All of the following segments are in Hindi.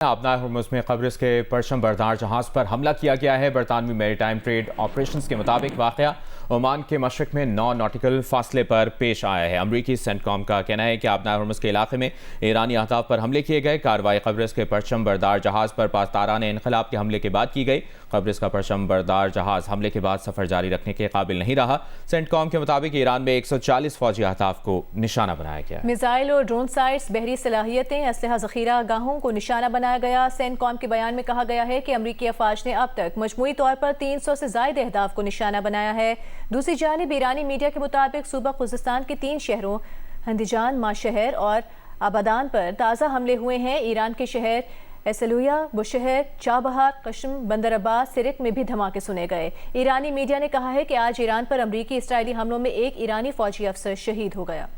आबना हुर्मुज़ में कब्रिस के परचम बरदार जहाज़ पर हमला किया गया है। बरतानवी मैरीटाइम ट्रेड ऑपरेशंस के मुताबिक वाक़या ओमान के मशरक़ में 9 नॉटिकल फासले पर पेश आया है। अमरीकी सेंटकॉम का कहना है कि आबना हुर्मुज़ के इलाके में ईरानी अहदाफ पर हमले किए गए। कार्रवाई कब्रिस के परचम बरदार जहाज़ पर पासदारान इनक़लाब के हमले के बाद की गई। कब्रिस का परचम बरदार जहाज़ हमले के बाद सफ़र जारी रखने के काबिल नहीं रहा। सेंटकॉम के मुताबिक ईरान में 140 फौजी अहदाफ को निशाना बनाया गया। मिसाइल और ड्रोन साइट्स, बहरी सलाहियतें, असलहा ज़ख़ीरा गाहों को निशाना बनाया गया। सेंटकॉम के बयान में कहा गया है कि अमरीकी अफवाज ने अब तक मजमूई तौर पर 300 से ज़ायद अहदाफ को निशाना बनाया है। दूसरी जानिब ईरानी मीडिया के मुताबिक सूबा खुज़िस्तान के 3 शहरों हंदीजान, माशहर और आबादान पर ताज़ा हमले हुए हैं। ईरान के शहर एसलुया, बुशहर, चाबहार, कशम, बंदर अब्बास, सिरिक में भी धमाके सुने गए। ईरानी मीडिया ने कहा है कि आज ईरान पर अमरीकी इसराइली हमलों में एक ईरानी फौजी अफसर शहीद हो गया।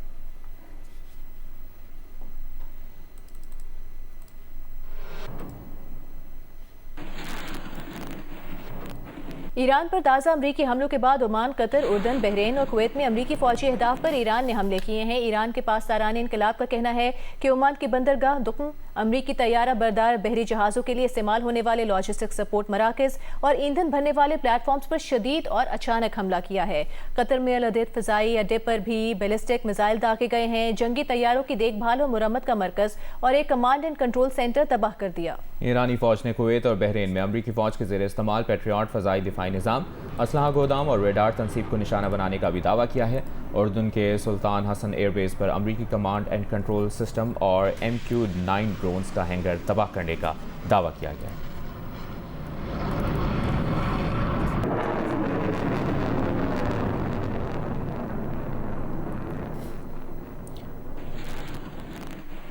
ईरान पर ताज़ा अमरीकी हमलों के बाद ओमान, कतर, उर्दन, बहरीन और कुवैत में अमरीकी फौजी अहदाफ पर ईरान ने हमले किए हैं। ईरान के पासदारान इनकलाब का कहना है कि ओमान की बंदरगाह दुक्न, अमरीकी तैयारा बरदार बहरी जहाज़ों के लिए इस्तेमाल होने वाले लॉजिस्टिक सपोर्ट मराकज़ और ईंधन भरने वाले प्लेटफॉर्म्स पर शदीद और अचानक हमला किया है। कतर में अल उदैद फ़िज़ाई अड्डे पर भी बैलिस्टिक मिसाइल दागे गए हैं। जंगी तैयारों की देखभाल और मुरम्मत का मरकज़ और एक कमांड एंड कंट्रोल सेंटर तबाह कर दिया। ईरानी फौज ने कुवैत और बहरीन में अमरीकी फौज के ज़ेर इस्तेमाल पेट्रियट फ़ज़ाई दिफाई निज़ाम, असलहा गोदाम और रेडार तनसीब को निशाना बनाने का भी दावा किया है। उर्दन के सुल्तान हसन एयरबेस पर अमरीकी कमांड एंड कंट्रोल सिस्टम और MQ-9 ड्रोन्स का हैंगर तबाह करने का दावा किया गया है।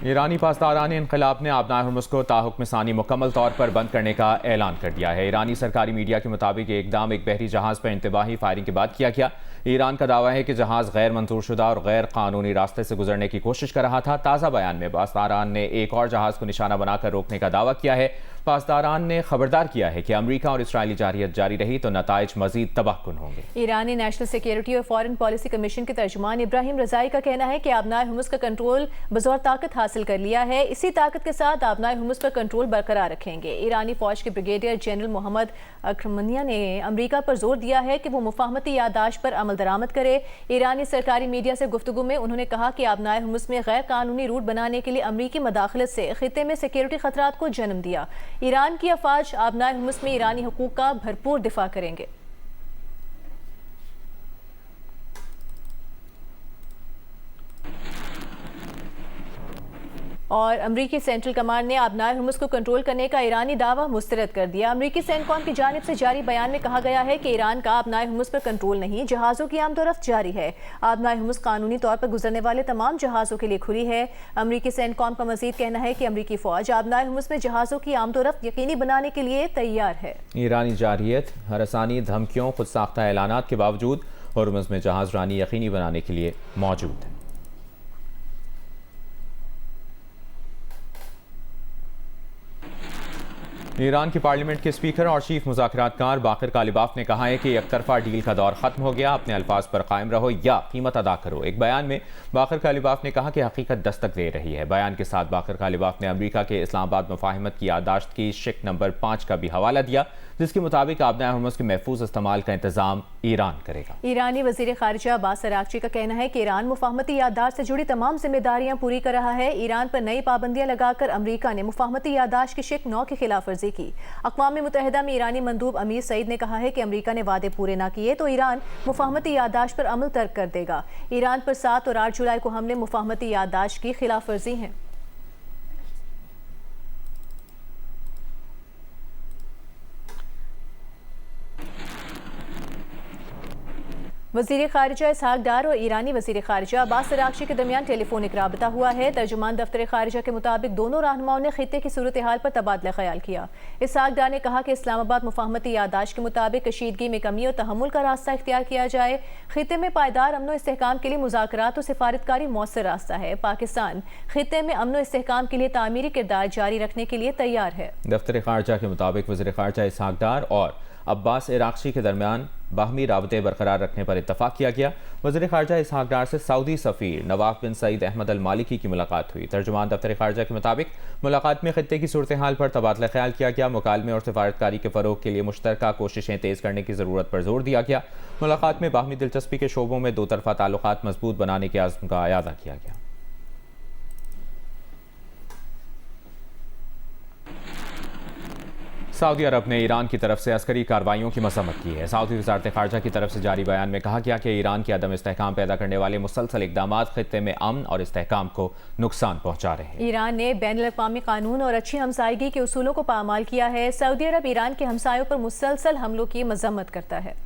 ईरानी पासदारान इनक़लाब ने आबना हुर्मुज़ को ताहुक्म सानी मुकम्मल तौर पर बंद करने का ऐलान कर दिया है। ईरानी सरकारी मीडिया के मुताबिक ये इक़दाम एक बहरी जहाज़ पर इंतबाही फायरिंग के बाद किया गया। ईरान का दावा है कि जहाज़ गैर मंजूरशुदा और गैर कानूनी रास्ते से गुजरने की कोशिश कर रहा था। ताज़ा बयान में पासदारान ने एक और जहाज़ को निशाना बनाकर रोकने का दावा किया है। पासदारान ने खबरदार किया है कि अमरीका और इसराइली जारियत जारी रही तो नताइज मजीद तबाहकुन होंगे। ईरानी नेशनल सिक्योरिटी और फॉरेन पॉलिसी कमीशन के तर्जुमान इब्राहिम रजाई का कहना है कि आबना हुर्मुज़ का कंट्रोल बज़ौर ताकत हासिल कर लिया है। इसी ताकत के साथ आबना हुर्मुज़ पर कंट्रोल बरकरार रखेंगे। ईरानी फौज के ब्रिगेडियर जनरल मोहम्मद अखरमनिया ने अमरीका पर जोर दिया है कि वो मुफाहमती यादाश्त पर अमल दरामद करे। ईरानी सरकारी मीडिया से गुफ्तगू में उन्होंने कहा कि आबना हुर्मुज़ में गैर कानूनी रूट बनाने के लिए अमरीकी मदाखलत से खित्ते में सिक्योरिटी खतरात को जन्म दिया। ईरान की अफवाज आबना हुर्मुज़ में ईरानी हुकूक का भरपूर दिफा करेंगे। और अमरीकी सेंट्रल कमांड ने आबना हुर्मुज़ को कंट्रोल करने का ईरानी दावा मुस्तरद कर दिया। अमरीकी सेंटकॉम की जानिब से जारी बयान में कहा गया है कि ईरान का आबना हुर्मुज़ पर कंट्रोल नहीं, जहाज़ों की आमदोरफ्त जारी है। आबना हुर्मुज़ कानूनी तौर पर गुजरने वाले तमाम जहाज़ों के लिए खुली है। अमरीकी सेंटकॉम का मजीद कहना है कि अमरीकी फौज आबना हुर्मुज़ में जहाज़ों की आमदोरफ्त यकीनी बनाने के लिए तैयार है। ईरानी जारियत, हरासानी, धमकियों, खुद साख्ता ऐलानात के बावजूद हुर्मुज़ में जहाज़ रानी यकीनी बनाने के लिए मौजूद है। ईरान की पार्लियामेंट के स्पीकर और चीफ मुज़ाकरातकार बाकर कालिबाफ ने कहा है कि एक तरफा डील का दौर खत्म हो गया, अपने अल्फाज पर कायम रहो या कीमत अदा करो। एक बयान में बाकर कालिबाफ ने कहा कि हकीकत दस्तक दे रही है। बयान के साथ बाकर कालिबाफ ने अमरीका के इस्लामाबाद मुफाहिमत की यादाश्त की शिक नंबर 5 का भी हवाला दिया, जिसके मुताबिक आबना हुर्मुज़ के महफूज इस्तेमाल का इंतजाम ईरान करेगा। ईरानी वज़ीर ख़ारिजा अब्बास अराग़ची का कहना है कि ईरान मुफाहमती यादाश्त से जुड़ी तमाम जिम्मेदारियां पूरी कर रहा है। ईरान पर नई पाबंदियां लगाकर अमरीका ने मुफाहमती यादाश्त की शिक 9 की खिलाफ वर्जी की। अक़वाम मुत्तहिदा में ईरानी मंदूब अमीर सईद ने कहा है कि अमरीका ने वादे पूरे न किए तो ईरान मुफाहमती यादाश्त पर अमल तर्क कर देगा। ईरान पर 7 और 8 जुलाई को हमले मुफाहमती यादाश्त की खिलाफ वर्जी हैं। वज़ीर ख़ारिजा इसहाक डार और ईरानी वज़ीर ख़ारिजा अब्बास अराग़ची के दरमियान टेलीफोनिक राबता हुआ है। तर्जुमान दफ्तर ख़ारिजा के मुताबिक दोनों रहनुमाओं ने खित्ते की सूरत हाल पर तबादला ख्याल किया। इसहाक डार ने कहा कि इस्लामाबाद मुफाहमती यादाश्त के मुताबिक कशीदगी में कमी और तहम्मुल का रास्ता इख्तियार किया जाए। खित्ते में पायदार अमन व इस्तेहकाम के लिए मुज़ाकरात और सिफारतकारी मौसर रास्ता है। पाकिस्तान खित्ते में अमन व इस्तेहकाम के लिए तामीरी किरदार जारी रखने के लिए तैयार है। दफ्तर ख़ारिजा के मुताबिक वज़ीर ख़ारिजा इसहाक डार और अब्बास अराग़ची के दरमियान बाहमी राबते बरकरार रखने पर इत्तफाक किया गया। वज़ीर ख़ारजा इसहाक डार से सऊदी सफ़ीर नवाफ बिन सईद अहमद अल मालिकी की मुलाकात हुई। तर्जुमान दफ्तर ख़ारजा के मुताबिक मुलाकात में खित्ते की सूरत हाल पर तबादला ख्याल किया गया। मुकालमे और सिफारतकारी के फ़रोग के लिए मुश्तरका कोशिशें तेज़ करने की ज़रूरत पर जोर दिया गया। मुलाकात में बाहमी दिलचस्पी के शोबों में दो तरफ़ा ताल्लुकात मजबूत बनाने के आज़्म का अयादा किया गया। सऊदी अरब ने ईरान की तरफ से अस्करी कार्रवाइयों की मसम्मत की है। सऊदी वज़ारत ख़ारजा की तरफ से जारी बयान में कहा गया कि ईरान के अदम इस्तेहकाम पैदा करने वाले मुसलसल इक़दाम खित्ते में अमन और इस्तेहकाम को नुकसान पहुँचा रहे हैं। ईरान ने बैनुल-अक़वामी कानून और अच्छी हमसायगी के उसूलों को पामाल किया है। सऊदी अरब ईरान के हमसायों पर मुसलसल हमलों की मजम्मत करता है।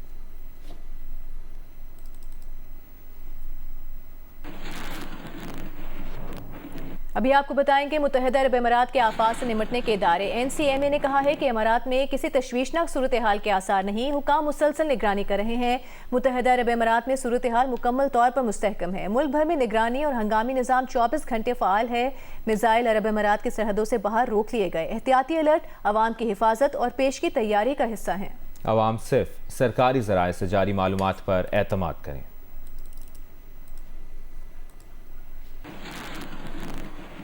अभी आपको बताएंगे, मुत्तहिदा अरब अमीरात के आफात से निमटने के इदारे NCMA ने कहा है कि अमीरात में किसी तशवीशनाक सूरत हाल के आसार नहीं। हुकाम मुसलसल निगरानी कर रहे हैं। मुत्तहिदा अरब अमीरात में सूरत हाल मुकम्मल तौर पर मुस्तहकम है। मुल्क भर में निगरानी और हंगामी निज़ाम 24 घंटे फ़ाल है। मिसाइल अरब अमीरात की सरहदों से बाहर रोक लिए गए। एहतियाती अलर्ट अवाम की हिफाजत और पेश की तैयारी का हिस्सा हैं। अवाम सिर्फ सरकारी ज़राए से जारी मालूमात पर एतमाद करें।